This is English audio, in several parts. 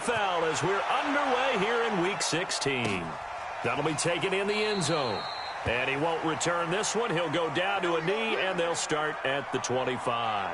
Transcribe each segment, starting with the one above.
Foul as we're underway here in Week 16. That'll be taken in the end zone. And he won't return this one. He'll go down to a knee, and they'll start at the 25.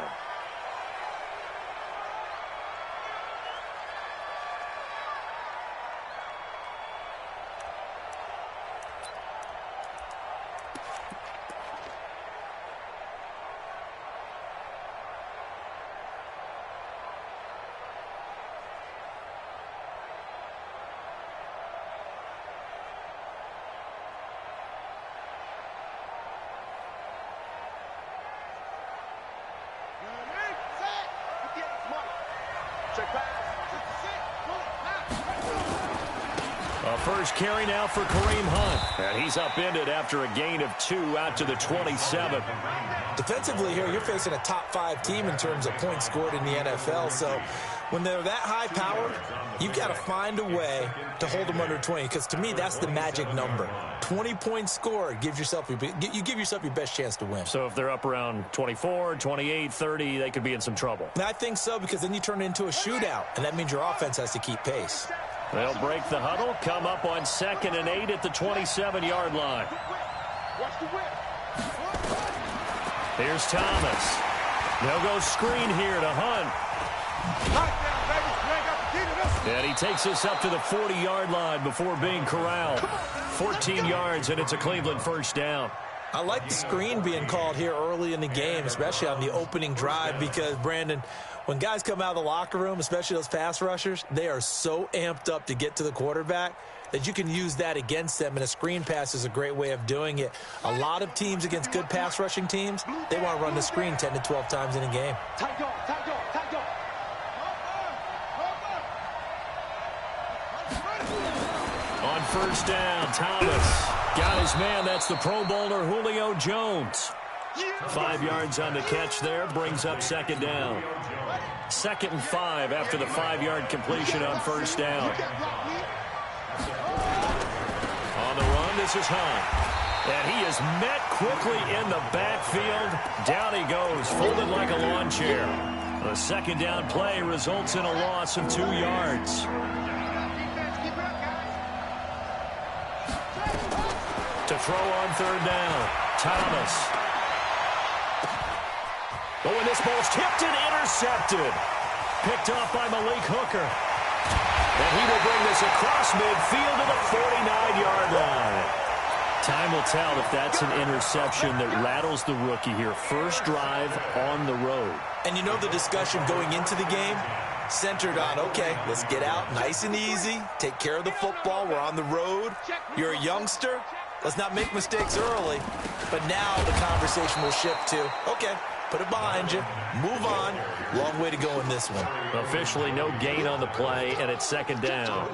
First carry now for Kareem Hunt. And he's upended after a gain of 2 out to the 27. Defensively here, you're facing a top-5 team in terms of points scored in the NFL. So when they're that high-powered, you've got to find a way to hold them under 20. Because to me, that's the magic number. 20 points scored gives yourself you give yourself your best chance to win. So if they're up around 24, 28, 30, they could be in some trouble. And I think so, because then you turn it into a shootout, and that means your offense has to keep pace. They'll break the huddle, come up on 2nd and 8 at the 27-yard line. Here's Thomas. They'll go screen here to Hunt. And he takes us up to the 40-yard line before being corralled. 14 yards, and it's a Cleveland first down. I like the screen being called here early in the game, especially on the opening drive, because, Brandon, when guys come out of the locker room, especially those pass rushers, they are so amped up to get to the quarterback that you can use that against them, and a screen pass is a great way of doing it. A lot of teams against good pass rushing teams, they want to run the screen 10 to 12 times in a game. On first down, Thomas got his man. That's the Pro Bowler Julio Jones. 5 yards on the catch there, brings up 2nd down. 2nd and 5 after the 5-yard completion on first down. On the run, this is Hunt. And he is met quickly in the backfield. Down he goes, folded like a lawn chair. A 2nd down play results in a loss of 2 yards. To throw on 3rd down, Thomas. Oh, and this ball's tipped and intercepted. Picked off by Malik Hooker. And he will bring this across midfield to the 49-yard line. Time will tell if that's an interception that rattles the rookie here. First drive on the road. And you know the discussion going into the game centered on, okay, let's get out nice and easy, take care of the football, we're on the road, you're a youngster, let's not make mistakes early. But now the conversation will shift to, okay, put it behind you, move on. Long way to go in this one. Officially no gain on the play, and it's 2nd down.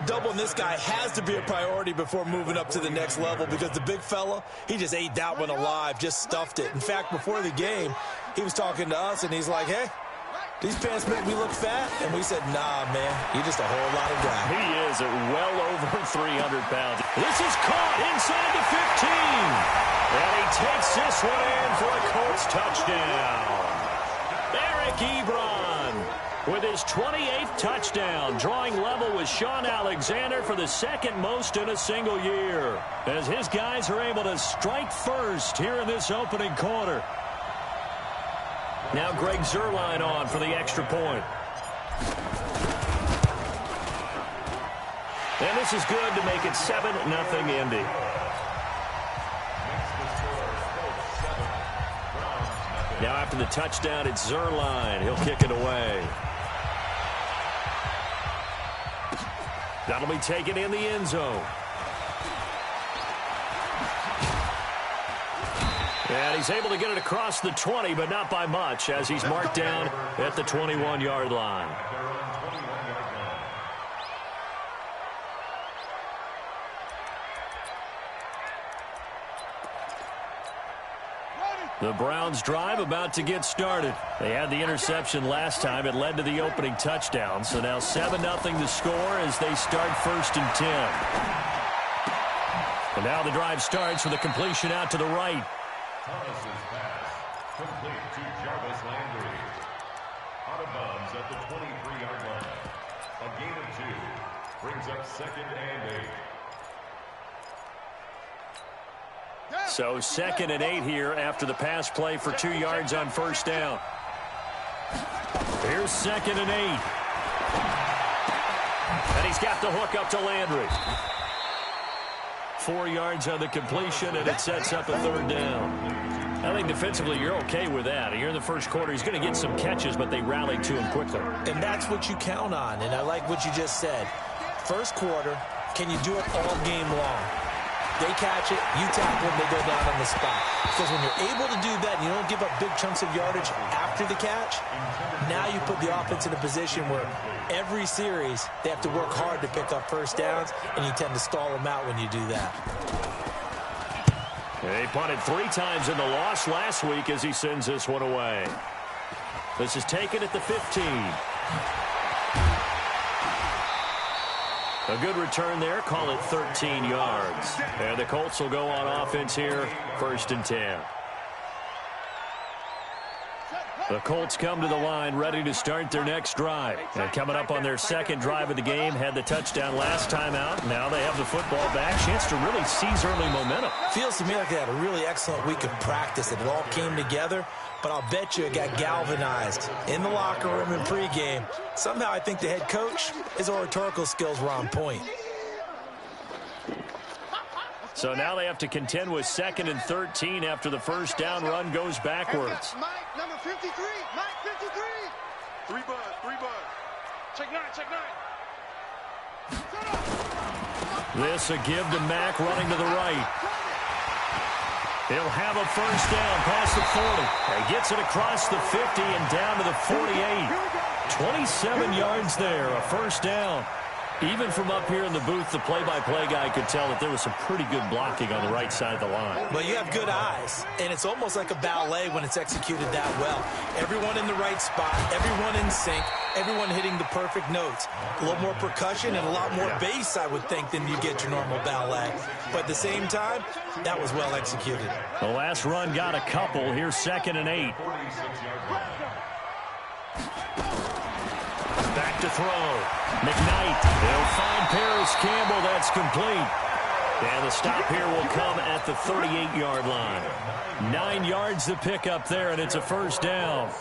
Doubling this guy has to be a priority before moving up to the next level, because the big fella, he just ate that one alive, just stuffed it. In fact, before the game, he was talking to us, and he's like, hey, these pants make me look fat. And we said, nah, man, you're just a whole lot of guy. He is at well over 300 pounds. This is caught inside the 15. And he takes this one in for a Colts touchdown. Eric Ebron with his 28th touchdown, drawing level with Sean Alexander for the 2nd most in a single year, as his guys are able to strike first here in this opening quarter. Now Greg Zuerlein on for the extra point. And this is good to make it 7-0 Indy. Now after the touchdown, it's Zuerlein. He'll kick it away. That'll be taken in the end zone. And he's able to get it across the 20, but not by much, as he's marked down at the 21-yard line. The Browns' drive about to get started. They had the interception last time. It led to the opening touchdown. So now 7-0 the score as they start 1st and 10. And now the drive starts with a completion out to the right. Thomas's pass complete to Jarvis Landry. Out of bounds at the 23-yard line. A gain of 2 brings up 2nd and 8. So 2nd and 8 here after the pass play for 2 yards on first down. Here's 2nd and 8. And he's got the hook up to Landry. 4 yards on the completion, and it sets up a 3rd down. I think defensively you're okay with that. Here in the first quarter, he's going to get some catches, but they rallied to him quickly. And that's what you count on, and I like what you just said. First quarter, can you do it all game long? They catch it, you tackle them, they go down on the spot. Because when you're able to do that and you don't give up big chunks of yardage after the catch, now you put the offense in a position where every series they have to work hard to pick up first downs, and you tend to stall them out when you do that. They punted 3 times in the loss last week as he sends this one away. This is taken at the 15. A good return there. Call it 13 yards. And the Colts will go on offense here. 1st and 10. The Colts come to the line ready to start their next drive. And coming up on their 2nd drive of the game, had the touchdown last time out. Now they have the football back. Chance to really seize early momentum. Feels to me like they had a really excellent week of practice. It all came together, but I'll bet you it got galvanized in the locker room in pregame. Somehow I think the head coach, his oratorical skills were on point. So now they have to contend with 2nd and 13 after the first down run goes backwards. Mike, number 53. Mike, 53. 3 bud. Check 9, check 9. This a give to Mack running to the right. He'll have a first down past the 40. He gets it across the 50 and down to the 48. 27 yards there, a first down. Even from up here in the booth, the play-by-play guy could tell that there was some pretty good blocking on the right side of the line. Well, you have good eyes, and it's almost like a ballet when it's executed that well. Everyone in the right spot, everyone in sync, everyone hitting the perfect notes. A little more percussion and a lot more bass, I would think, than you get your normal ballet. But at the same time, that was well executed. The last run got a couple. Here's 2nd and 8. Back to throw. McKnight. They'll find Paris Campbell. That's complete. And the stop here will come at the 38-yard line. 9 yards to pick up there, and it's a first down.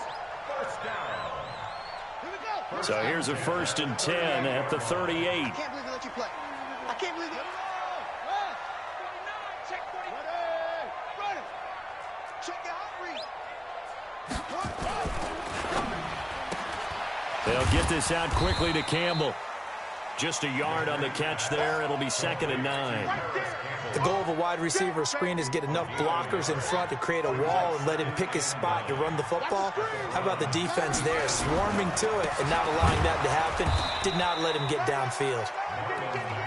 So here's a 1st and 10 at the 38. I can't believe they let you play. I can't believe it. Check 40. Run it. Check out, read. They'll get this out quickly to Campbell. Just a yard on the catch there. It'll be 2nd and 9. The goal of a wide receiver screen is get enough blockers in front to create a wall and let him pick his spot to run the football. How about the defense there, swarming to it and not allowing that to happen? Did not let him get downfield.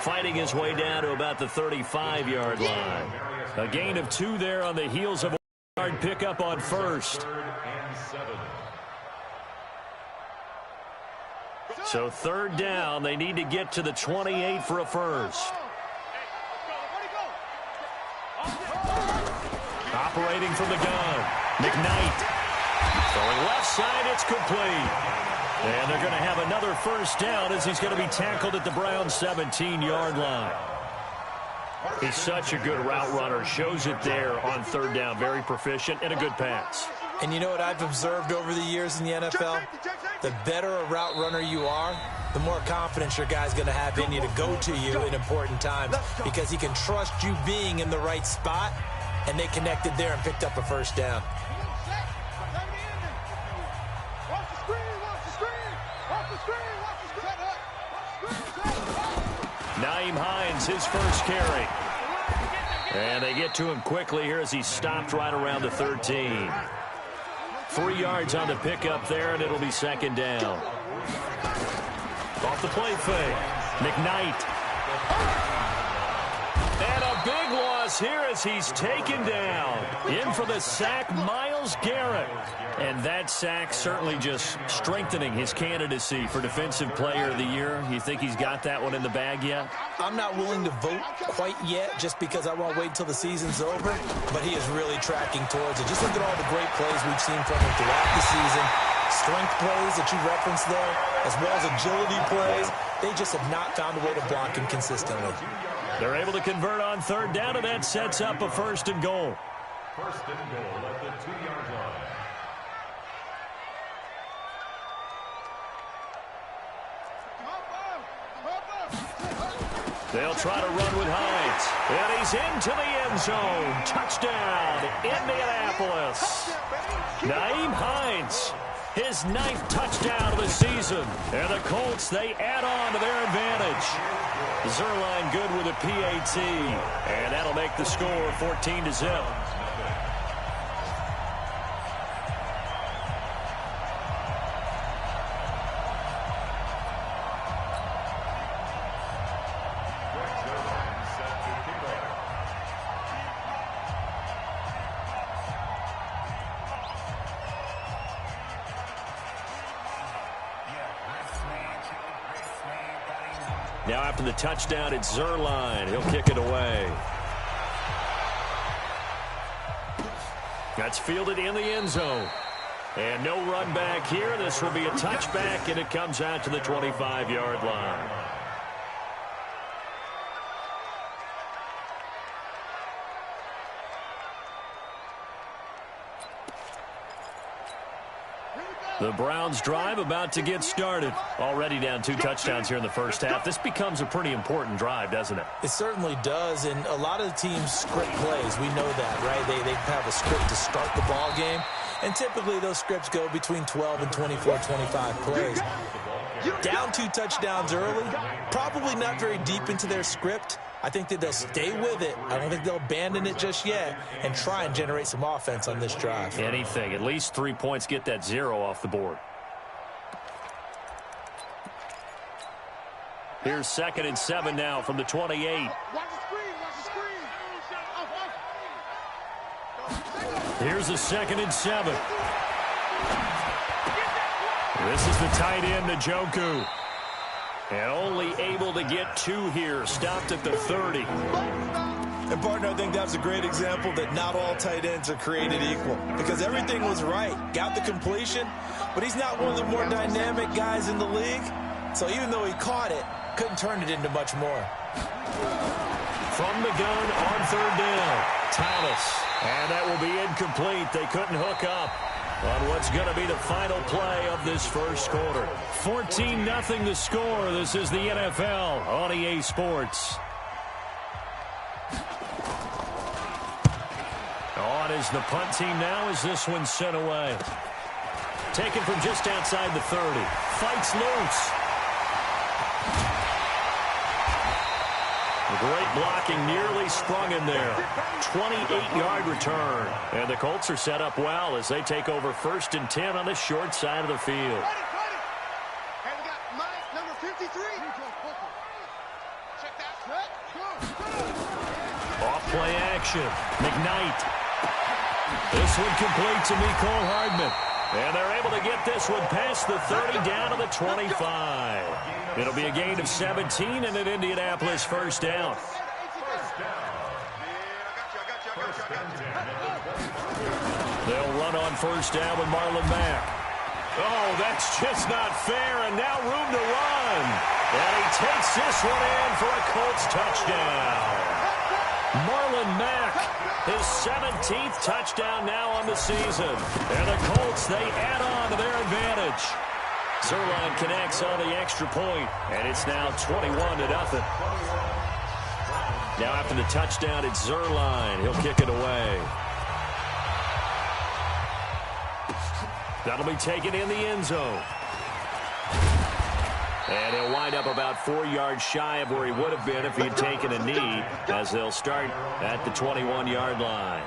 Fighting his way down to about the 35-yard line. A gain of 2 there on the heels of a yard pickup on first. So 3rd down, they need to get to the 28 for a first. Operating from the gun, McKnight. Going left side, it's complete. And they're going to have another first down as he's going to be tackled at the Browns' 17-yard line. He's such a good route runner. Shows it there on 3rd down. Very proficient and a good pass. And you know what I've observed over the years in the NFL? The better a route runner you are, the more confidence your guy's going to have in you to go to you in important times because he can trust you being in the right spot, and they connected there and picked up a first down. Nyheim Hines, his first carry. And they get to him quickly here as he stopped right around the 13. 3 yards on the pickup there, and it'll be 2nd down. Off the play fake. McKnight. And a big loss here as he's taken down. In for the sack, Myles Garrett. And that sack certainly just strengthening his candidacy for Defensive Player of the Year. You think he's got that one in the bag yet? I'm not willing to vote quite yet just because I won't wait until the season's over, but he is really tracking towards it. Just look at all the great plays we've seen from him throughout the season. strength plays that you referenced there, as well as agility plays. They just have not found a way to block him consistently. They're able to convert on third down, and that sets up a first and goal. First and goal at the 2-yard line. They'll try to run with Hines. And he's into the end zone. Touchdown, Indianapolis. Nyheim Hines, his 9th touchdown of the season. And the Colts, they add on to their advantage. Zuerlein good with a PAT. And that'll make the score 14-0. Now after the touchdown, it's Zuerlein. He'll kick it away. That's fielded in the end zone. And no run back here. This will be a touchback, and it comes out to the 25-yard line. The Browns drive about to get started. Already down 2 touchdowns here in the first half. This becomes a pretty important drive, doesn't it? It certainly does, and a lot of the teams script plays. We know that, right? They have a script to start the ball game, and typically those scripts go between 12 and 24, 25 plays. Down 2 touchdowns early, probably not very deep into their script. I think that they'll stay with it. I don't think they'll abandon it just yet and try and generate some offense on this drive. Anything. At least 3 points, get that 0 off the board. Here's 2nd and 7 now from the 28. Watch the screen, watch the screen. Here's a 2nd and 7. This is the tight end, Njoku. And only able to get 2 here. Stopped at the 30. And, partner, I think that was a great example that not all tight ends are created equal. Because everything was right. Got the completion, but he's not one of the more dynamic guys in the league. So even though he caught it, couldn't turn it into much more. From the gun on third down, Thomas. And that will be incomplete. They couldn't hook up on what's going to be the final play of this first quarter. 14-0 the score. This is the NFL on EA Sports. On is the punt team now as this one's sent away. Taken from just outside the 30. Fights loose. The great blocking nearly sprung him there. 28-yard return. And the Colts are set up well as they take over 1st and 10 on the short side of the field. And we got Mike, number 53. Check that. Off play action. McKnight. This one complete to Mecole Hardman. And they're able to get this one past the 30 down to the 25. It'll be a gain of 17 and an Indianapolis first down. They'll run on first down with Marlon Mack. Oh, that's just not fair, and now room to run. And he takes this one in for a Colts touchdown. Marlon Mack, his 17th touchdown now on the season. And the Colts, they add on to their advantage. Zuerlein connects on the extra point, and it's now 21-0. Now after the touchdown, it's Zuerlein. He'll kick it away. That'll be taken in the end zone. And he'll wind up about 4 yards shy of where he would have been if he had taken a knee, as they'll start at the 21-yard line.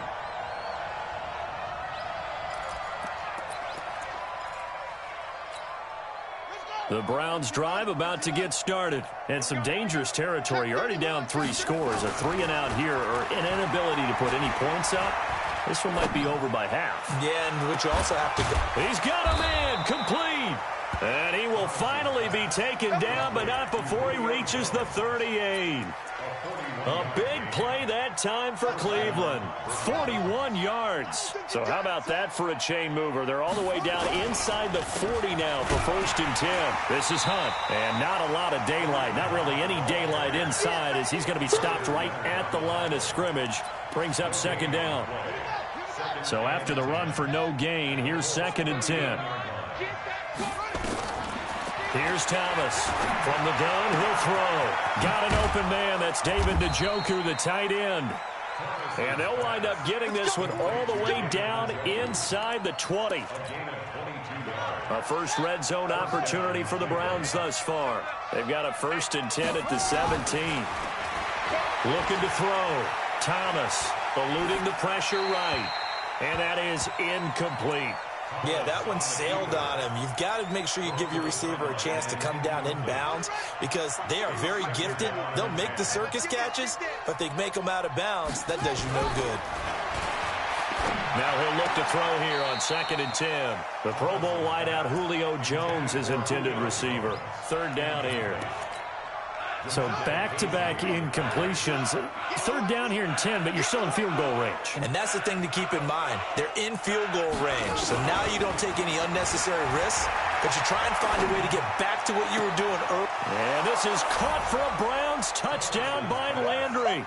The Browns drive about to get started. And some dangerous territory. You're already down 3 scores. A 3-and-out here or an inability to put any points up. This one might be over by half. Yeah, and which you also have to go. He's got a man complete. And he will finally be taken down, but not before he reaches the 38. A big play that time for Cleveland. 41 yards. So how about that for a chain mover? They're all the way down inside the 40 now for 1st and 10. This is Hunt. And not a lot of daylight. Not really any daylight inside as he's going to be stopped right at the line of scrimmage. Brings up 2nd down. So after the run for no gain, here's 2nd and 10. Here's Thomas. From the gun, he'll throw. Got an open man. That's David Njoku, the tight end. And they'll wind up getting this one all the way down inside the 20. A first red zone opportunity for the Browns thus far. They've got a 1st and 10 at the 17. Looking to throw. Thomas eluding the pressure right. And that is incomplete. Yeah, that one sailed on him. You've got to make sure you give your receiver a chance to come down inbounds because they are very gifted. They'll make the circus catches, but they make them out of bounds. That does you no good. Now he'll look to throw here on 2nd and 10. The Pro Bowl wideout Julio Jones, his intended receiver. 3rd down here. So back-to-back incompletions. 3rd down here in 10, but you're still in field goal range. And that's the thing to keep in mind. They're in field goal range. So now you don't take any unnecessary risks, but you try and find a way to get back to what you were doing earlier. And this is caught for a Browns touchdown by Landry.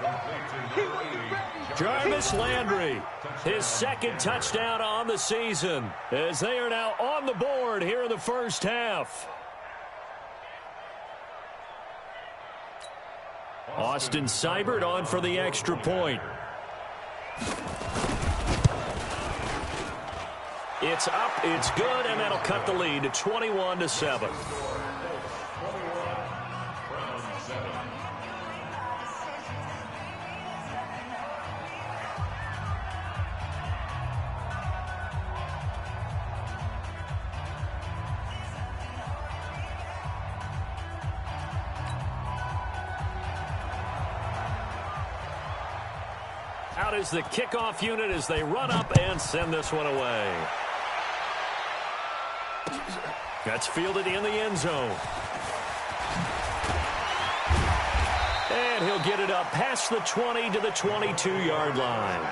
Jarvis Landry, his 2nd touchdown on the season, as they are now on the board here in the first half. Austin Seibert on for the extra point. It's up, it's good, and that'll cut the lead to 21-7. Out is the kickoff unit as they run up and send this one away. That's fielded in the end zone. And he'll get it up past the 20 to the 22-yard line.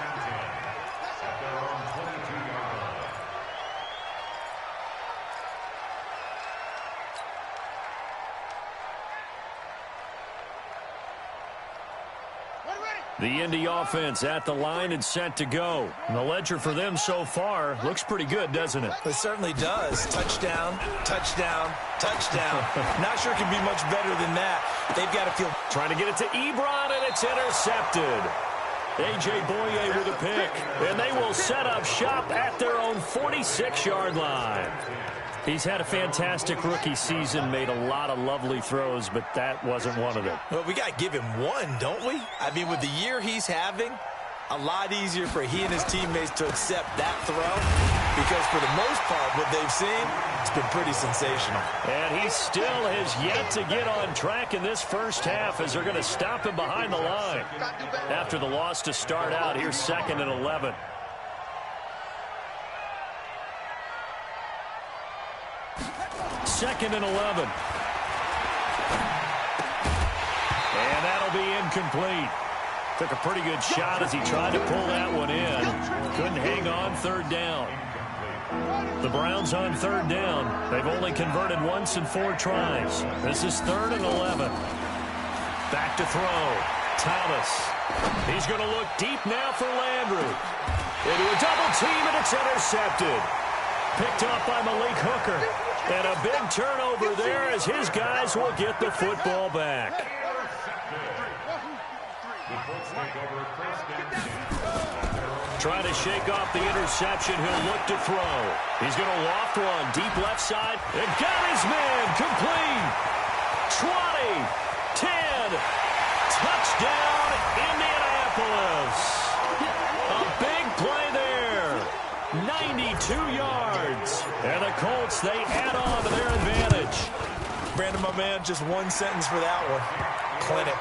The Indy offense at the line and set to go. And the ledger for them so far looks pretty good, doesn't it? It certainly does. Touchdown, touchdown, touchdown. Not sure it can be much better than that. They've got to feel... Trying to get it to Ebron, and it's intercepted. A.J. Boye with a pick. And they will set up shop at their own 46-yard line. He's had a fantastic rookie season, made a lot of lovely throws, but that wasn't one of them. Well, we got to give him one, don't we? I mean, with the year he's having, a lot easier for he and his teammates to accept that throw because for the most part, what they've seen, it's been pretty sensational. And he still has yet to get on track in this first half as they're going to stop him behind the line. After the loss to start out, here's 2nd and 11. Second and 11. And that'll be incomplete. Took a pretty good shot as he tried to pull that one in. Couldn't hang on 3rd down. The Browns on 3rd down. They've only converted once in 4 tries. This is 3rd and 11. Back to throw. Thomas. He's going to look deep now for Landry. Into a double team, and it's intercepted. Picked up by Malik Hooker. And a big turnover there as his guys will get the football back. Trying to shake off the interception. He'll look to throw. He's going to loft one deep left side. And got his man complete. 20, 10, touchdown Indianapolis. A big play there. 92 yards. And the Colts, they add on to their advantage. Brandon, my man, just one sentence for that one. Clinic.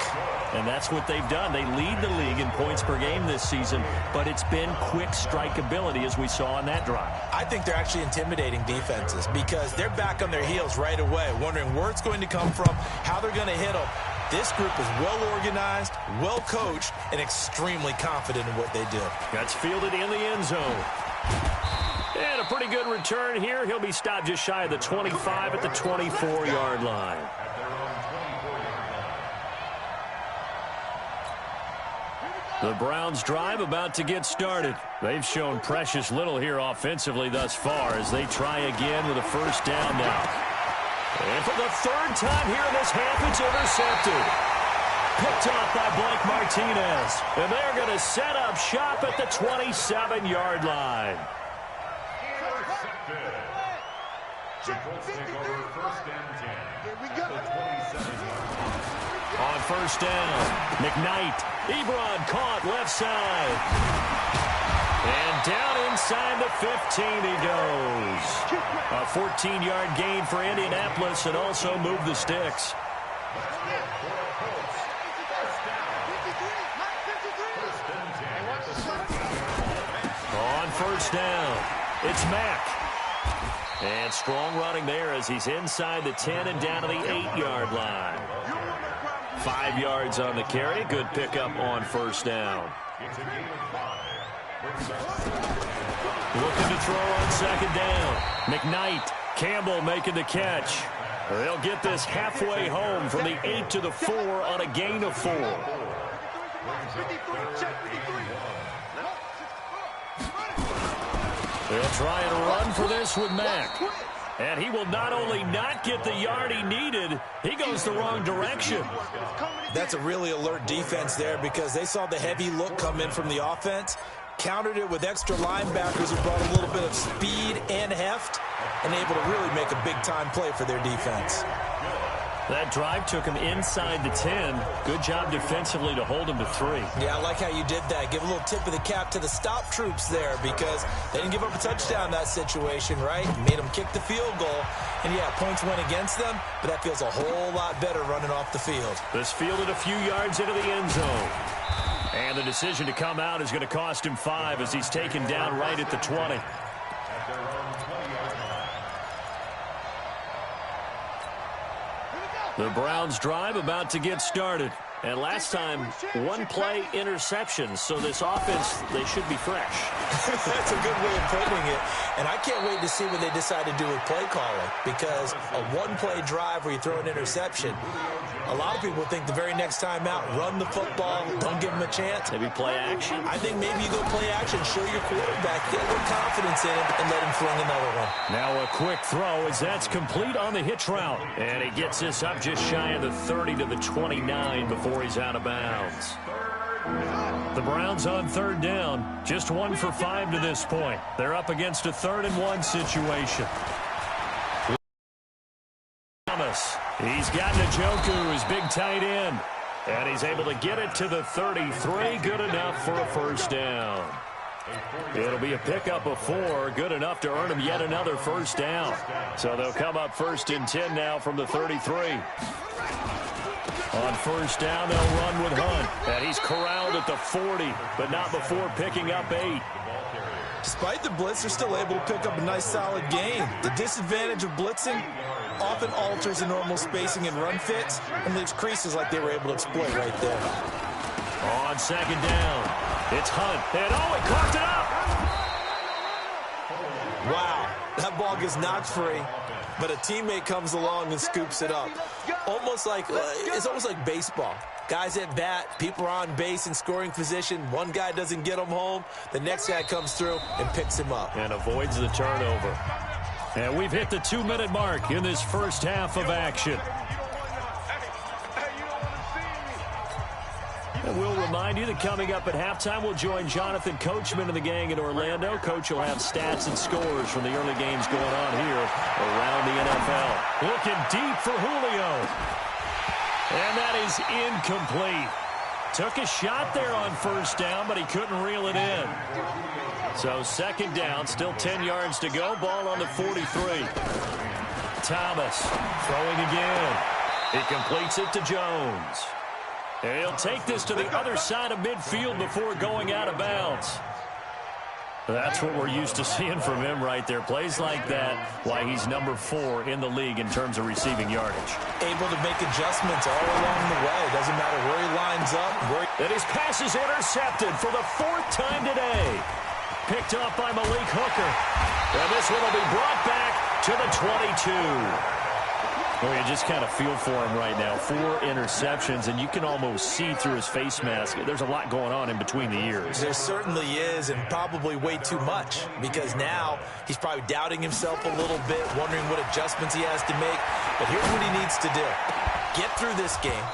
And that's what they've done. They lead the league in points per game this season, but it's been quick strike ability as we saw on that drive. I think they're actually intimidating defenses because they're back on their heels right away, wondering where it's going to come from, how they're going to hit them. This group is well-organized, well-coached, and extremely confident in what they do. That's fielded in the end zone. And a pretty good return here. He'll be stopped just shy of the 25 at the 24-yard line. The Browns' drive about to get started. They've shown precious little here offensively thus far as they try again with a first down now. And for the third time here in this half, it's intercepted. Picked off by Blake Martinez. And they're going to set up shop at the 27-yard line. The Colts take over first and 10. Here we go. The 27-yard. On first down, McKnight. Ebron caught left side. And down inside the 15 he goes. A 14-yard gain for Indianapolis and also moved the sticks. On first down, it's Mack. And strong running there as he's inside the 10 and down to the 8-yard line. 5 yards on the carry. Good pickup on first down. Looking to throw on second down. McKnight. Campbell making the catch. They'll get this halfway home from the 8 to the 4 on a gain of 4. They'll try and run for this with Mack. And he will not only not get the yard he needed, he goes the wrong direction. That's a really alert defense there because they saw the heavy look come in from the offense, countered it with extra linebackers who brought a little bit of speed and heft, and able to really make a big-time play for their defense. That drive took him inside the 10. Good job defensively to hold him to 3. Yeah, I like how you did that. Give a little tip of the cap to the stop troops there because they didn't give up a touchdown in that situation, right? Made them kick the field goal. And, yeah, points went against them, but that feels a whole lot better running off the field. This fielded a few yards into the end zone. And the decision to come out is going to cost him 5 as he's taken down right at the 20. The Browns' drive about to get started. And last time, one-play interception. So this offense, they should be fresh. That's a good way of putting it. And I can't wait to see what they decide to do with play calling. Because a one-play drive where you throw an interception, a lot of people think the very next time out, run the football, don't give them a chance. Maybe play action? I think maybe you go play action, show your quarterback, get a little confidence in him, and let him fling another one. Now a quick throw as that's complete on the hitch route. And he gets this up just shy of the 30 to the 29 before he's out of bounds. The Browns on third down, just 1 for 5 to this point. They're up against a 3rd and 1 situation. Thomas, he's got Njoku, his big tight end. And he's able to get it to the 33, good enough for a first down. It'll be a pickup of 4, good enough to earn him yet another first down. So they'll come up 1st and 10 now from the 33. On first down, they'll run with Hunt. And he's corralled at the 40, but not before picking up 8. Despite the blitz, they're still able to pick up a nice, solid gain. The disadvantage of blitzing often alters the normal spacing and run fits and leaves creases like they were able to exploit right there. On second down, it's Hunt. And he coughed it up. Wow, that ball gets knocked free, but a teammate comes along and scoops it up. It's almost like baseball. Guys at bat, people are on base in scoring position. One guy doesn't get him home. The next guy comes through and picks him up. And avoids the turnover. And we've hit the 2-minute mark in this first half of action. And we'll remind you that coming up at halftime, we'll join Jonathan Coachman and the gang in Orlando. Coach will have stats and scores from the early games going on here around the NFL. Looking deep for Julio. And that is incomplete. Took a shot there on first down, but he couldn't reel it in. So second down, still 10 yards to go. Ball on the 43. Thomas throwing again. He completes it to Jones. And he'll take this to the other side of midfield before going out of bounds. That's what we're used to seeing from him right there. Plays like that, why he's number 4 in the league in terms of receiving yardage. Able to make adjustments all along the way. Doesn't matter where he lines up. And his pass is intercepted for the 4th time today. Picked up by Malik Hooker. And this one will be brought back to the 22. Well, you just kind of feel for him right now. 4 interceptions, and you can almost see through his face mask. There's a lot going on in between the ears. There certainly is, and probably way too much, because now he's probably doubting himself a little bit, wondering what adjustments he has to make. But here's what he needs to do. Get through this game,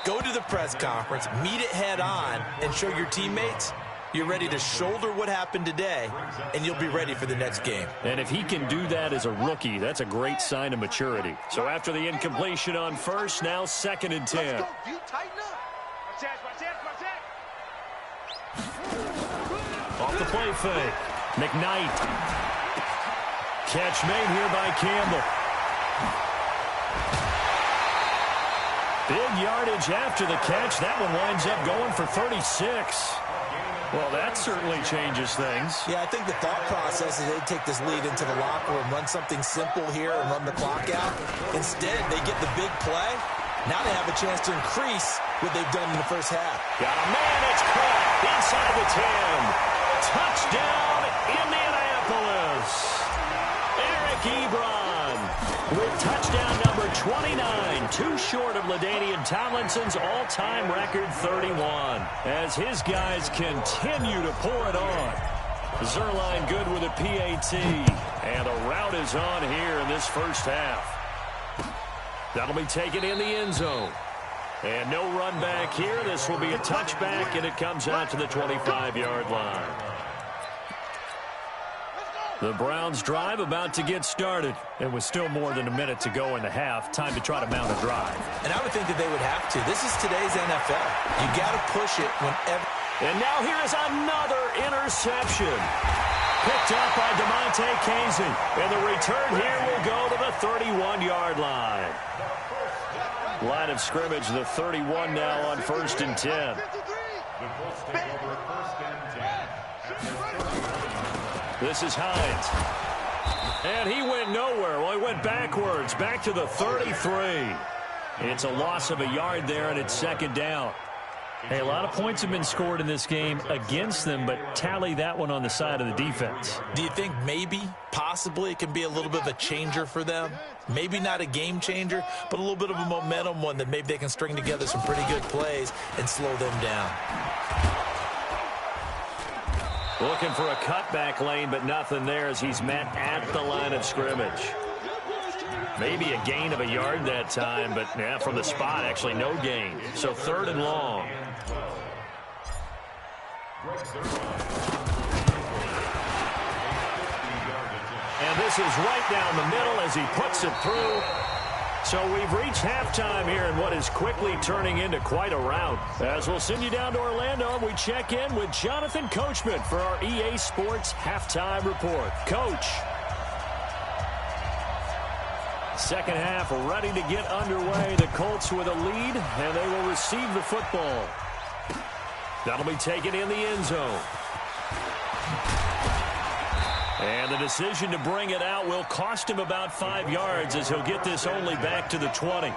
go to the press conference, meet it head on, and show your teammates you're ready to shoulder what happened today, and you'll be ready for the next game. And if he can do that as a rookie, that's a great sign of maturity. So after the incompletion on first, now 2nd and 10. Let's go. You tighten up. Off the play fake. McKnight. Catch made here by Campbell. Big yardage after the catch. That one winds up going for 36. Well, that certainly changes things. Yeah, I think the thought process is they'd take this lead into the locker room, run something simple here and run the clock out. Instead, they get the big play. Now they have a chance to increase what they've done in the first half. Got a man, it's caught inside the 10. Touchdown, Indianapolis. Eric Ebron with touchdown number 29, too short of LaDainian Tomlinson's all-time record 31. As his guys continue to pour it on. Zerline good with a PAT. And the route is on here in this first half. That'll be taken in the end zone. And no run back here. This will be a touchback, and it comes out to the 25-yard line. The Browns drive about to get started. And with still more than a minute to go in the half, time to try to mount a drive. And I would think that they would have to. This is today's NFL. You got to push it whenever. And now here is another interception. Picked up by DeMonte Casey. And the return here will go to the 31-yard line. Line of scrimmage, the 31 now on 1st and 10. This is Hines. And he went nowhere. Well, he went backwards, back to the 33. It's a loss of a yard there, and it's 2nd down. Hey, a lot of points have been scored in this game against them, but tally that one on the side of the defense. Do you think maybe, possibly, it can be a little bit of a changer for them? Maybe not a game changer, but a little bit of a momentum one that maybe they can string together some pretty good plays and slow them down. Looking for a cutback lane, but nothing there as he's met at the line of scrimmage. Maybe a gain of a yard that time, but yeah, from the spot, actually no gain. So 3rd and long. And this is right down the middle as he puts it through. So we've reached halftime here in what is quickly turning into quite a rout. As we'll send you down to Orlando, we check in with Jonathan Coachman for our EA Sports Halftime Report. Coach. Second half ready to get underway. The Colts with a lead, and they will receive the football. That'll be taken in the end zone. And the decision to bring it out will cost him about 5 yards as he'll get this only back to the 20.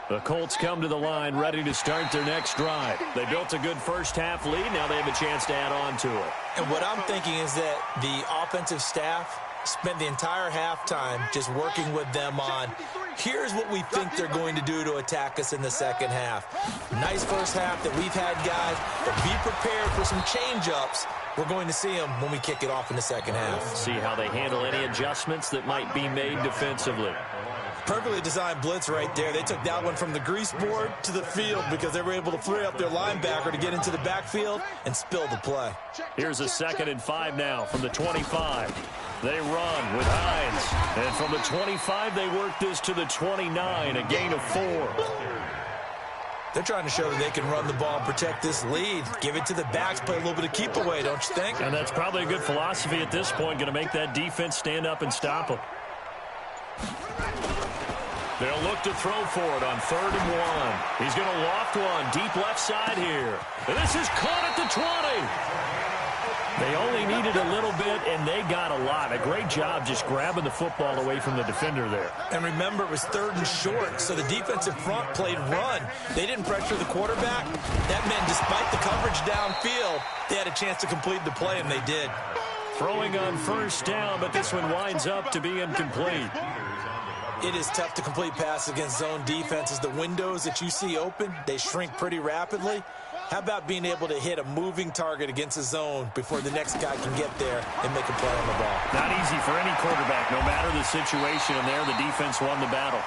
The Colts come to the line ready to start their next drive. They built a good first half lead. Now they have a chance to add on to it. And what I'm thinking is that the offensive staff spent the entire halftime just working with them on, here's what we think they're going to do to attack us in the second half. Nice first half that we've had, guys, but be prepared for some change-ups. We're going to see them when we kick it off in the second half. See how they handle any adjustments that might be made defensively. Perfectly designed blitz right there. They took that one from the grease board to the field because they were able to free up their linebacker to get into the backfield and spill the play. Here's a 2nd and 5 now from the 25. They run with Hines. And from the 25, they work this to the 29, a gain of 4. They're trying to show that they can run the ball and protect this lead. Give it to the backs, play a little bit of keep away, don't you think? And that's probably a good philosophy at this point, going to make that defense stand up and stop them. They'll look to throw for it on 3rd and 1. He's going to loft one deep left side here. And this is caught at the 20. They only needed a little bit, and they got a lot. A great job just grabbing the football away from the defender there. And remember, it was 3rd and short, so the defensive front played run. They didn't pressure the quarterback. That meant despite the coverage downfield, they had a chance to complete the play, and they did. Throwing on 1st down, but this one winds up to be incomplete. It is tough to complete passes against zone defenses. The windows that you see open, they shrink pretty rapidly. How about being able to hit a moving target against a zone before the next guy can get there and make a play on the ball? Not easy for any quarterback, no matter the situation, and there the defense won the battle.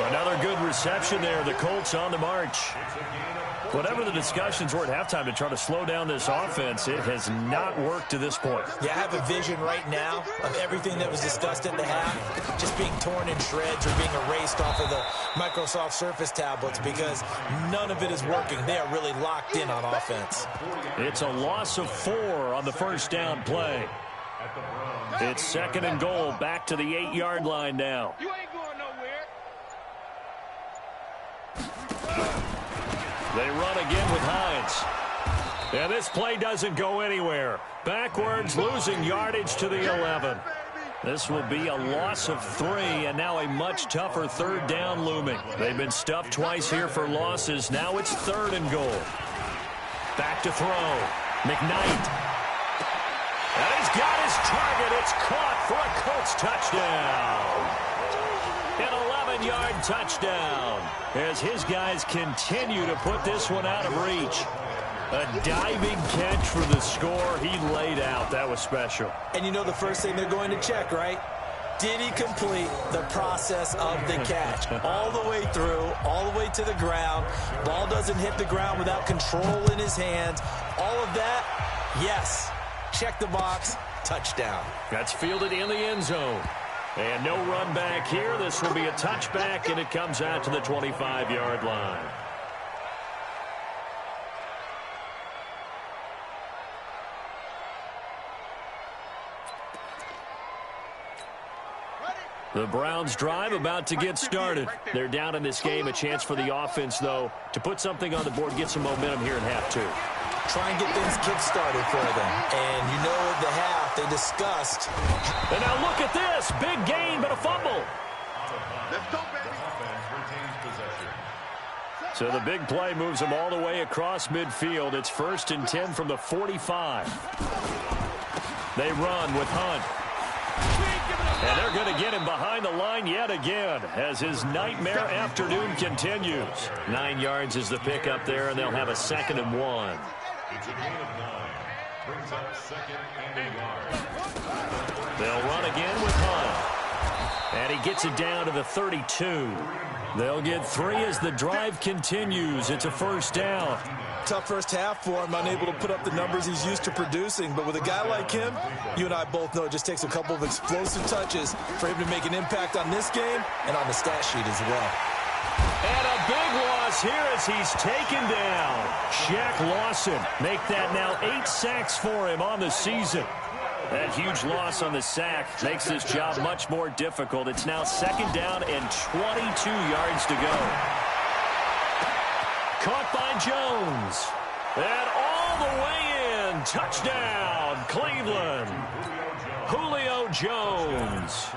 Another good reception there. The Colts on the march. Whatever the discussions were at halftime to try to slow down this offense, it has not worked to this point. Yeah, I have a vision right now of everything that was discussed at the half just being torn in shreds or being erased off of the Microsoft Surface tablets because none of it is working. They are really locked in on offense. It's a loss of 4 on the 1st down play. It's 2nd and goal, back to the 8-yard line now. You ain't going nowhere. They run again with Hines. And this play doesn't go anywhere. Backwards, losing yardage to the 11. This will be a loss of 3, and now a much tougher 3rd down looming. They've been stuffed twice here for losses. Now it's 3rd and goal. Back to throw. McKnight. And he's got his target. It's caught for a Colts touchdown. An 11-yard touchdown as his guys continue to put this one out of reach. A diving catch for the score. He laid out. That was special. And you know the first thing they're going to check, right? Did he complete the process of the catch? All the way through, all the way to the ground. Ball doesn't hit the ground without control in his hands. All of that, yes. Check the box, touchdown. That's fielded in the end zone. And no run back here. This will be a touchback, and it comes out to the 25-yard line. The Browns drive about to get started. They're down in this game. A chance for the offense, though, to put something on the board, get some momentum here in half 2. Try and get things kick-started for them. And you know at the half, they discussed. And now look at this. Big gain, but a fumble. Let's go, baby. So the big play moves them all the way across midfield. It's 1st and 10 from the 45. They run with Hunt. And they're going to get him behind the line yet again as his nightmare afternoon continues. 9 yards is the pickup there, and they'll have a 2nd and 1. It's a gain of 9. Brings up 2nd and a yard. They'll run again with Hunt. And he gets it down to the 32. They'll get 3 as the drive continues. It's a 1st down. Tough first half for him, unable to put up the numbers he's used to producing. But with a guy like him, you and I both know it just takes a couple of explosive touches for him to make an impact on this game and on the stat sheet as well. And a big loss here as he's taken down. Shaq Lawson make that now 8 sacks for him on the season. That huge loss on the sack makes this job much more difficult. It's now 2nd down and 22 yards to go. Caught by Jones. And all the way in. Touchdown, Cleveland. Julio Jones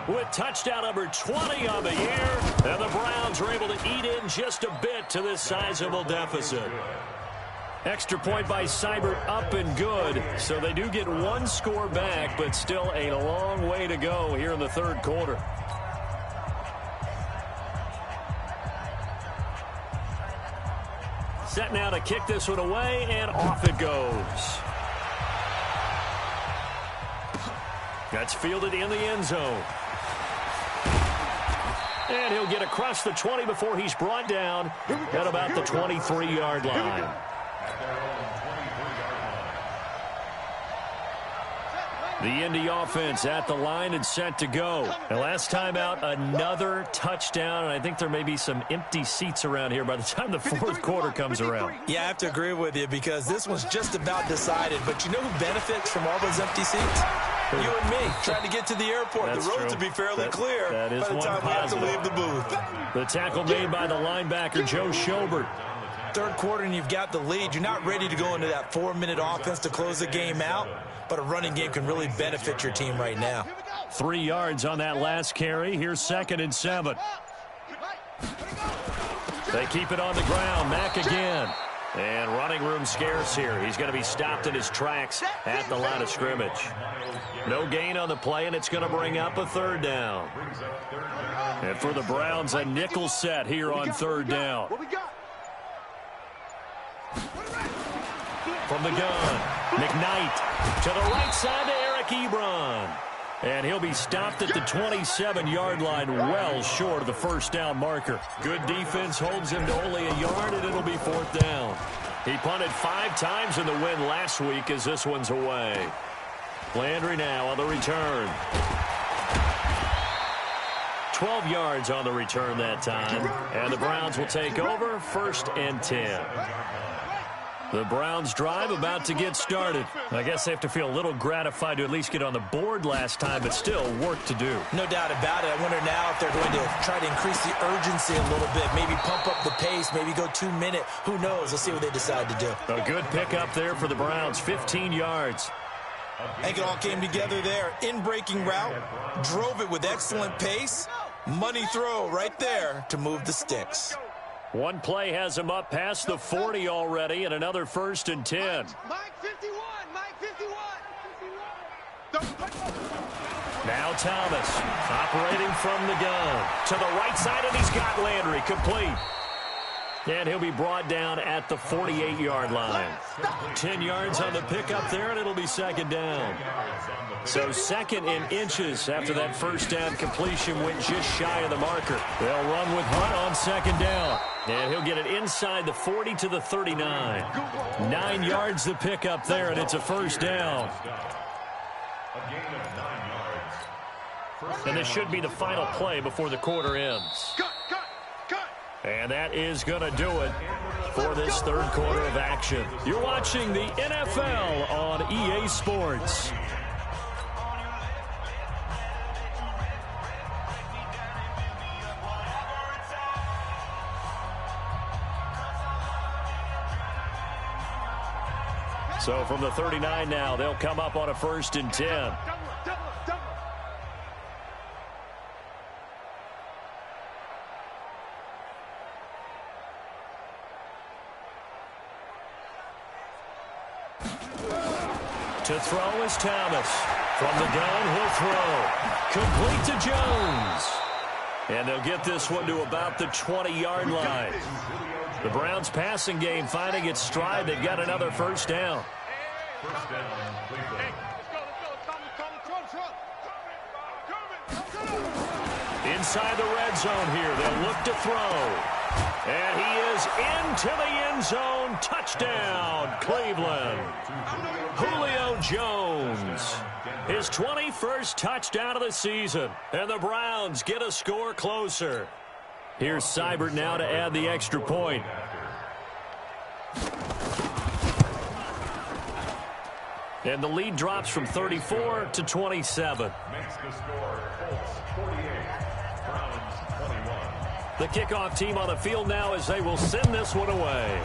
with touchdown number 20 on the year. And the Browns are able to eat in just a bit to this sizable deficit. Extra point by Seibert up and good. So they do get 1 score back, but still a long way to go here in the 3rd quarter. Set now to kick this one away, and off it goes. That's fielded in the end zone. And he'll get across the 20 before he's brought down at about the 23-yard line. The Indy offense at the line and set to go. And last time out, another touchdown. And I think there may be some empty seats around here by the time the fourth quarter comes around. Yeah, I have to agree with you because this one's just about decided. But you know who benefits from all those empty seats? You and me, trying to get to the airport. That's the roads true. will be fairly clear that is by the time we have to leave the booth. The tackle made by the linebacker, Joe Schobert. Third quarter and you've got the lead. You're not ready to go into that 4-minute offense to close the game out, but a running game can really benefit your team right now. 3 yards on that last carry. Here's 2nd and 7. They keep it on the ground. Mack again. And running room scarce here. He's going to be stopped in his tracks at the line of scrimmage. No gain on the play, and it's going to bring up a 3rd down. And for the Browns, a nickel set here on 3rd down. From the gun, McKnight to the right side to Eric Ebron. And he'll be stopped at the 27-yard line, well short of the 1st down marker. Good defense holds him to only a yard, and it'll be 4th down. He punted 5 times in the win last week as this one's away. Landry now on the return. 12 yards on the return that time. And the Browns will take over, 1st and 10. The Browns drive about to get started. I guess they have to feel a little gratified to at least get on the board last time, but still work to do. No doubt about it. I wonder now if they're going to try to increase the urgency a little bit, maybe pump up the pace, maybe go 2-minute. Who knows? Let's see what they decide to do. A good pickup there for the Browns, 15 yards. I think it all came together there. In-breaking route, drove it with excellent pace. Money throw right there to move the sticks. One play has him up past the 40 already, and another 1st and 10. Mike 51, Mike 51. Now Thomas operating from the gun to the right side, and he's got Landry complete. And he'll be brought down at the 48-yard line. 10 yards on the pickup there, and it'll be 2nd down. So 2nd in inches after that 1st down completion went just shy of the marker. They'll run with Hunt on 2nd down. And he'll get it inside the 40 to the 39. 9 yards the pickup there, and it's a 1st down. And this should be the final play before the quarter ends. And that is going to do it for this 3rd quarter of action. You're watching the NFL on EA Sports. So from the 39 now, they'll come up on a 1st and 10. To throw is Thomas. From the gun, he'll throw. Complete to Jones. And they'll get this one to about the 20-yard line. The Browns passing game finding its stride. They've got another 1st down. Inside the red zone here. They'll look to throw. And he is into the end zone. Touchdown, Cleveland. Julio Jones. His 21st touchdown of the season. And the Browns get a score closer. Here's Seibert now to add the extra point. And the lead drops from 34 to 27. Makes the score Colts 48, Browns 21. The kickoff team on the field now as they will send this one away.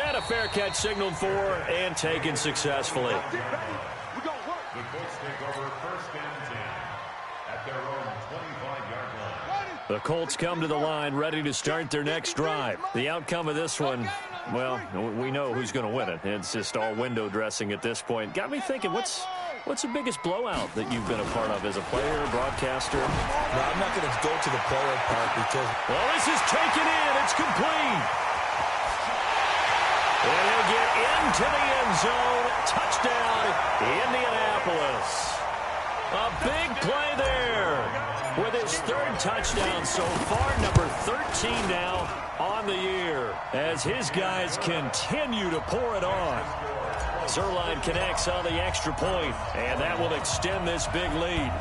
And a fair catch signaled for and taken successfully. The Colts take over 1st and 10 at their own 25-yard line. The Colts come to the line ready to start their next drive. The outcome of this one, well, we know who's going to win it. It's just all window dressing at this point. Got me thinking, what's the biggest blowout that you've been a part of as a player, broadcaster? No, I'm not going to go to the player part because... Well, this is taken in. It's complete. And he'll get into the end zone. Touchdown, Indianapolis. A big play there with his 3rd touchdown so far, number 13 now on the year, as his guys continue to pour it on. Zerline connects on the extra point, and that will extend this big lead.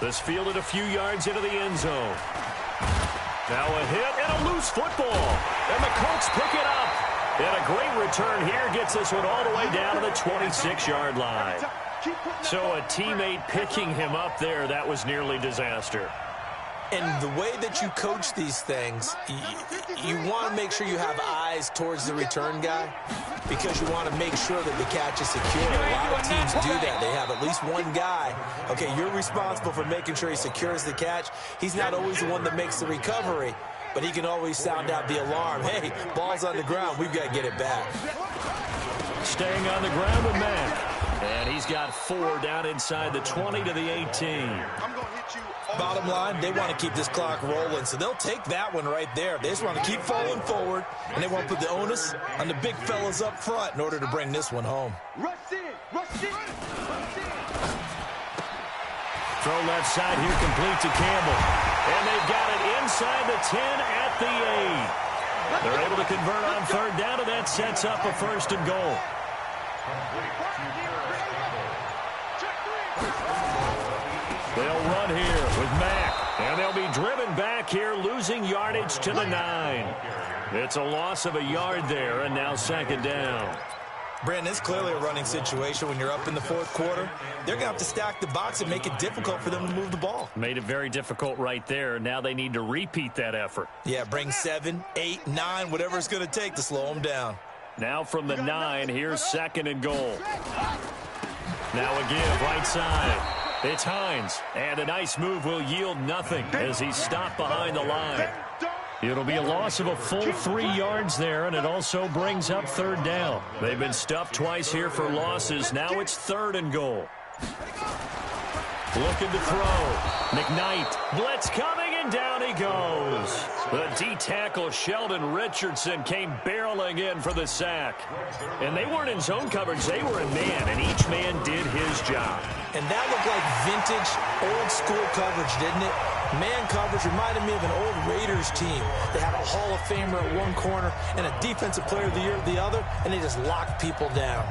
This fielded a few yards into the end zone. Now a hit and a loose football. And the Colts pick it up. And a great return here gets this one all the way down to the 26-yard line. So a teammate picking him up there, that was nearly disaster. And the way that you coach these things, you want to make sure you have eyes towards the return guy because you want to make sure that the catch is secure. A lot of teams do that. They have at least one guy. Okay, you're responsible for making sure he secures the catch. He's not always the one that makes the recovery, but he can always sound out the alarm. Hey, ball's on the ground. We've got to get it back. Staying on the ground with Mack. And he's got 4 down inside the 20 to the 18. Bottom line, they want to keep this clock rolling, so they'll take that one right there. They just want to keep falling forward, and they want to put the onus on the big fellas up front in order to bring this one home. Rush in, rush in, rush in. Throw left side here, complete to Campbell. And they've got it inside the 10 at the 8. They're able to convert on third down, and that sets up a 1st and goal. They'll run here with Mack, and they'll be driven back here, losing yardage to the 9. It's a loss of a yard there, and now 2nd down. Brandon, it's clearly a running situation when you're up in the 4th quarter. They're going to have to stack the box and make it difficult for them to move the ball. Made it very difficult right there. Now they need to repeat that effort. Yeah, bring 7, 8, 9, whatever it's going to take to slow them down. Now from the 9, here's 2nd and goal. Now a give, right side. It's Hines, and a nice move will yield nothing as he's stopped behind the line. It'll be a loss of a full 3 yards there, and it also brings up 3rd down. They've been stuffed twice here for losses. Now it's 3rd and goal. Looking to throw. McKnight, blitz coming, and down he goes. The D-tackle Sheldon Richardson came barreling in for the sack. And they weren't in zone coverage. They were in man, and each man did his job. And that looked like vintage, old-school coverage, didn't it? Man coverage reminded me of an old Raiders team. They had a Hall of Famer at one corner and a Defensive Player of the Year at the other, and they just locked people down.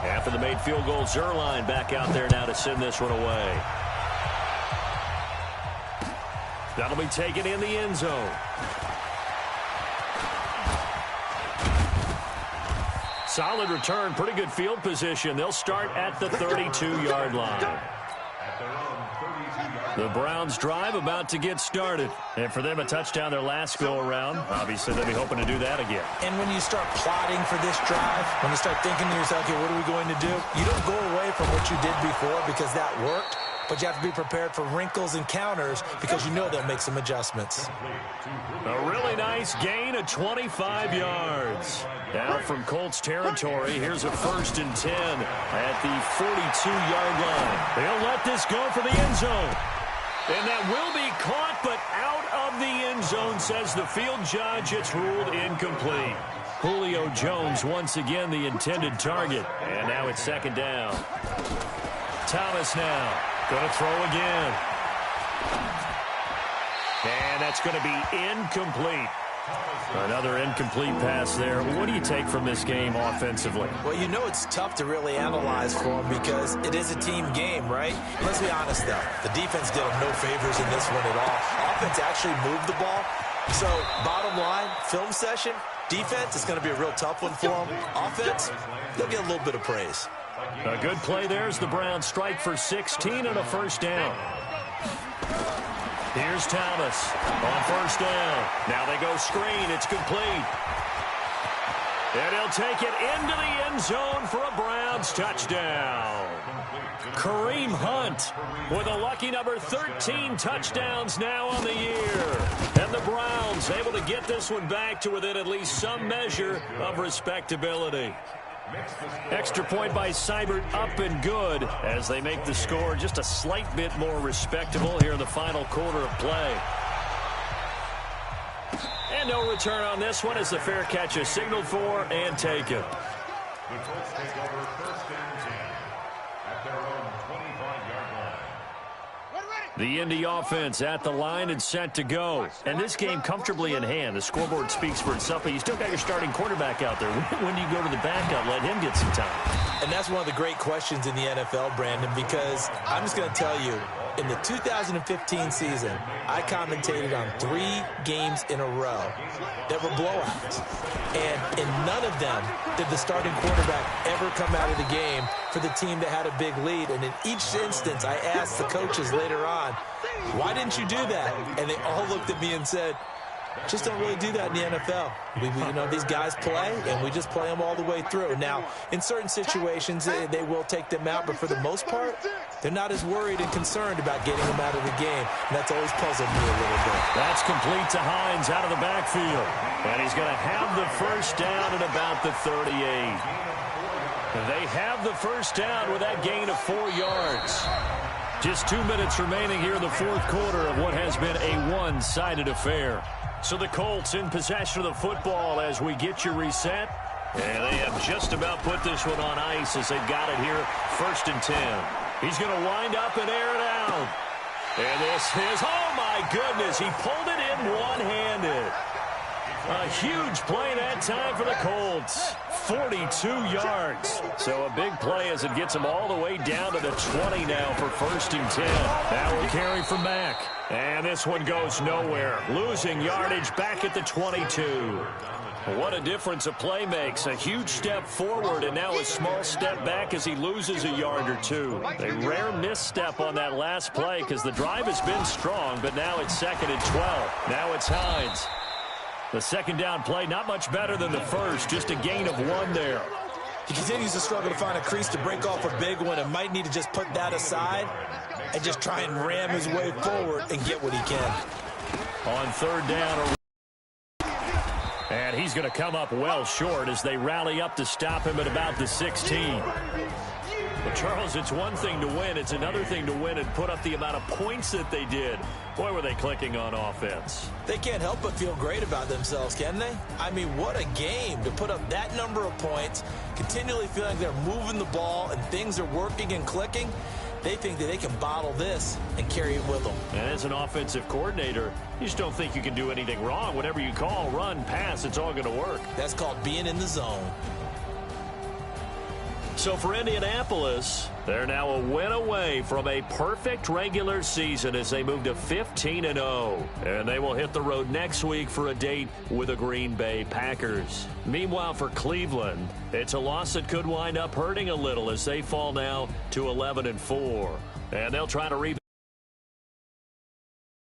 After the made field goal, Zerline back out there now to send this one away. That'll be taken in the end zone. Solid return, pretty good field position. They'll start at the 32-yard line. The Browns drive about to get started. And for them, a touchdown their last go-around. Obviously, they'll be hoping to do that again. And when you start plotting for this drive, when you start thinking to yourself, okay, what are we going to do? You don't go away from what you did before because that worked. But you have to be prepared for wrinkles and counters because you know they'll make some adjustments. A really nice gain of 25 yards. Down from Colts territory, here's a 1st and 10 at the 42-yard line. They'll let this go for the end zone. And that will be caught, but out of the end zone, says the field judge. It's ruled incomplete. Julio Jones once again the intended target. And now it's 2nd down. Thomas now. Going to throw again. And that's going to be incomplete. Another incomplete pass there. What do you take from this game offensively? Well, you know it's tough to really analyze for them because it is a team game, right? Let's be honest, though. The defense did them no favors in this one at all. Offense actually moved the ball. So, bottom line, film session, defense is going to be a real tough one for them. Offense, they'll get a little bit of praise. A good play there as the Browns strike for 16 and a 1st down. Here's Thomas on 1st down. Now they go screen. It's complete. And he'll take it into the end zone for a Browns touchdown. Kareem Hunt with a lucky number 13 touchdowns now on the year. And the Browns able to get this one back to within at least some measure of respectability. Extra point by Seibert, up and good as they make the score just a slight bit more respectable here in the final quarter of play. And no return on this one as the fair catch is signaled for and taken. The Colts take over 1st and 10 their own 25-yard line. The Indy offense at the line and set to go. And this game comfortably in hand. The scoreboard speaks for itself, but you still got your starting quarterback out there. When do you go to the backup, let him get some time? And that's one of the great questions in the NFL, Brandon, because I'm just going to tell you, in the 2015 season, I commentated on 3 games in a row that were blowouts. And in none of them did the starting quarterback ever come out of the game for the team that had a big lead. And in each instance, I asked the coaches later on, why didn't you do that? And they all looked at me and said, just don't really do that in the NFL. You know, these guys play, and we just play them all the way through. Now, in certain situations, they will take them out, but for the most part, they're not as worried and concerned about getting them out of the game, and that's always puzzled me a little bit. That's complete to Hines out of the backfield, and he's going to have the first down at about the 38. They have the first down with that gain of 4 yards. Just 2 minutes remaining here in the fourth quarter of what has been a one-sided affair. So the Colts in possession of the football as we get you reset. And they have just about put this one on ice as they've got it here, 1st and 10. He's going to wind up and air it out. And this is, oh my goodness, he pulled it in one-handed. A huge play that time for the Colts. 42 yards. So a big play as it gets them all the way down to the 20 now for 1st and 10. Now we'll carry from Mack. And this one goes nowhere. Losing yardage back at the 22. What a difference a play makes. A huge step forward and now a small step back as he loses a yard or 2. A rare misstep on that last play because the drive has been strong, but now it's 2nd and 12. Now it's Hines. The second down play, not much better than the first, just a gain of 1 there. He continues to struggle to find a crease to break off a big one and might need to just put that aside and just try and ram his way forward and get what he can. On 3rd down, and he's going to come up well short as they rally up to stop him at about the 16. But, Charles, it's one thing to win. It's another thing to win and put up the amount of points that they did. Boy, were they clicking on offense. They can't help but feel great about themselves, can they? I mean, what a game to put up that number of points, continually feeling like they're moving the ball and things are working and clicking. They think that they can bottle this and carry it with them. And as an offensive coordinator, you just don't think you can do anything wrong. Whatever you call, run, pass, it's all going to work. That's called being in the zone. So for Indianapolis, they're now a win away from a perfect regular season as they move to 15-0. And they will hit the road next week for a date with the Green Bay Packers. Meanwhile, for Cleveland, it's a loss that could wind up hurting a little as they fall now to 11-4. And they'll try to rebound.